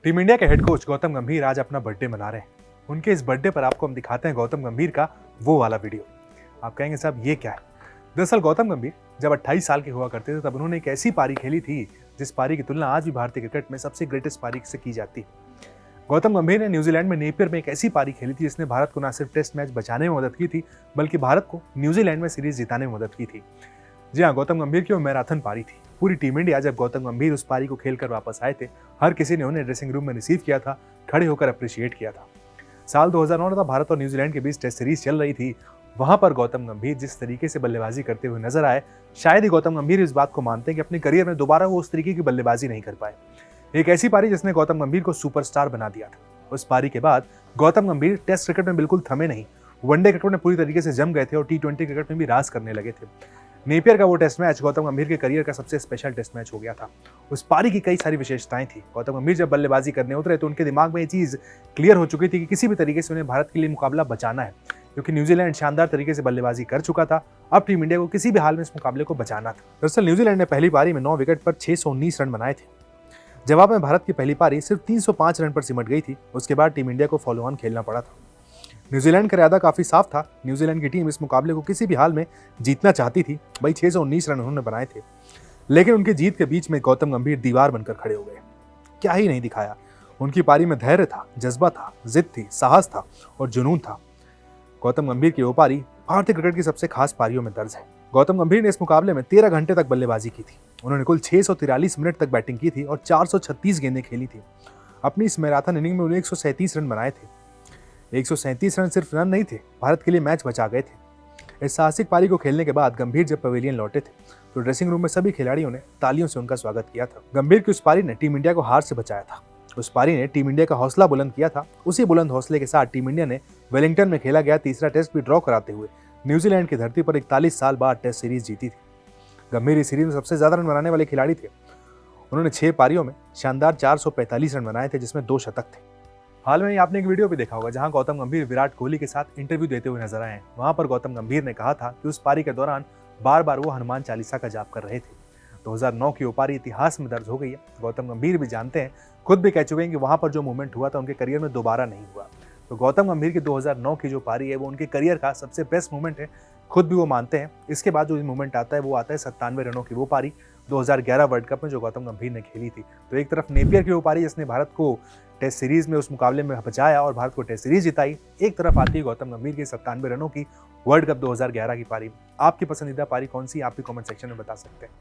Team India के head coach Gautam गंभीर आज अपना बर्थडे मना रहे हैं। उनके इस बर्थडे पर आपको हम दिखाते हैं गौतम गंभीर का वो वाला वीडियो। आप कहेंगे साहब ये क्या है? दरअसल गौतम गंभीर जब 28 साल के हुआ करते थे तब उन्होंने एक ऐसी पारी खेली थी जिस पारी की तुलना आज भी भारतीय क्रिकेट में सबसे ग्रेटेस्ट पारी से की जाती है। गौतम गंभीर ने न्यूजीलैंड में नेपियर में एक ऐसी पारी खेली थी जिसने भारत को न सिर्फ टेस्ट मैच बचाने में मदद की थी बल्कि भारत को न्यूजीलैंड में सीरीज जिताने में मदद की थी। जी हाँ, गौतम गंभीर की वो मैराथन पारी थी। पूरी टीम इंडिया जब गौतम गंभीर उस पारी को खेलकर वापस आए थे, हर किसी ने उन्हें ड्रेसिंग रूम में रिसीव किया था, खड़े होकर अप्रिशिएट किया था। साल 2009 था, भारत और न्यूजीलैंड के बीच टेस्ट सीरीज चल रही थी। वहां पर गौतम गंभीर जिस तरीके से बल्लेबाजी करते हुए नजर आए, शायद ही गौतम गंभीर इस बात को मानते हैं कि अपने करियर में दोबारा वो उस तरीके की बल्लेबाजी नहीं कर पाए। एक ऐसी पारी जिसने गौतम गंभीर को सुपरस्टार बना दिया था। उस पारी के बाद गौतम गंभीर टेस्ट क्रिकेट में बिल्कुल थमे नहीं, वनडे क्रिकेट में पूरी तरीके से जम गए थे और T20 क्रिकेट में भी राज करने लगे थे। नेपियर का वो टेस्ट मैच गौतम गंभीर के करियर का सबसे स्पेशल टेस्ट मैच हो गया था। उस पारी की कई सारी विशेषताएं थी। गौतम गंभीर जब बल्लेबाजी करने उतरे तो उनके दिमाग में ये चीज क्लियर हो चुकी थी कि किसी भी तरीके से उन्हें भारत के लिए मुकाबला बचाना है, क्योंकि न्यूजीलैंड शानदार तरीके से बल्लेबाजी कर चुका था। अब टीम इंडिया को किसी भी हाल में इस मुकाबले को बचाना था। दरअसल न्यूजीलैंड ने पहली पारी में 9 विकेट पर 619 रन बनाए थे। जवाब में भारत की पहली पारी सिर्फ 305 रन पर सिमट गई थी। उसके बाद टीम इंडिया को फॉलो ऑन खेलना पड़ा था। न्यूजीलैंड का इरादा काफी साफ था। न्यूजीलैंड की टीम इस मुकाबले को किसी भी हाल में जीतना चाहती थी। भाई 619 रन उन्होंने बनाए थे, लेकिन उनकी जीत के बीच में गौतम गंभीर दीवार बनकर खड़े हो गए। क्या ही नहीं दिखाया। उनकी पारी में धैर्य था, जज्बा था, जिद थी, साहस था और जुनून था। गौतम गंभीर की वो पारी भारतीय क्रिकेट की सबसे खास पारियों में दर्ज है। गौतम गंभीर ने इस मुकाबले में 13 घंटे तक बल्लेबाजी की थी। उन्होंने कुल 643 मिनट तक बैटिंग की थी और 436 गेंदें खेली थी। अपनी इस मैराथन इनिंग में उन्होंने 137 रन बनाए थे। 137 रन सिर्फ रन नहीं थे, भारत के लिए मैच बचा गए थे। इस साहसिक पारी को खेलने के बाद गंभीर जब पवेलियन लौटे थे तो ड्रेसिंग रूम में सभी खिलाड़ियों ने तालियों से उनका स्वागत किया था। गंभीर की उस पारी ने टीम इंडिया को हार से बचाया था। उस पारी ने टीम इंडिया का हौसला बुलंद किया था। उसी बुलंद हौसले के साथ टीम इंडिया ने वेलिंगटन में खेला गया तीसरा टेस्ट भी ड्रॉ कराते हुए न्यूजीलैंड की धरती पर 41 साल बाद टेस्ट सीरीज जीती थी। गंभीर इस सीरीज में सबसे ज्यादा रन बनाने वाले खिलाड़ी थे। उन्होंने 6 पारियों में शानदार 445 रन बनाए थे, जिसमें 2 शतक थे। हाल में ही आपने एक वीडियो भी देखा होगा जहां गौतम गंभीर विराट कोहली के साथ इंटरव्यू देते हुए नजर आए हैं। वहां पर गौतम गंभीर ने कहा था कि उस पारी के दौरान बार बार वो हनुमान चालीसा का जाप कर रहे थे। 2009 की वो पारी इतिहास में दर्ज हो गई है। गौतम गंभीर भी जानते हैं, खुद भी कह चुके हैं कि वहां पर जो मूवमेंट हुआ था उनके करियर में दोबारा नहीं हुआ। तो गौतम गंभीर की 2009 की जो पारी है वो उनके करियर का सबसे बेस्ट मूवमेंट है, खुद भी वो मानते हैं। इसके बाद जो मूवमेंट आता है वो आता है 97 रनों की वो पारी 2011 वर्ल्ड कप में जो गौतम गंभीर ने खेली थी। तो एक तरफ नेपियर की वो पारी जिसने भारत को टेस्ट सीरीज में उस मुकाबले में बचाया और भारत को टेस्ट सीरीज जिताई, एक तरफ आती है गौतम गंभीर की 97 रनों की वर्ल्ड कप 2011 की पारी। आपकी पसंदीदा पारी कौन सी, आप भी कमेंट सेक्शन में बता सकते हैं।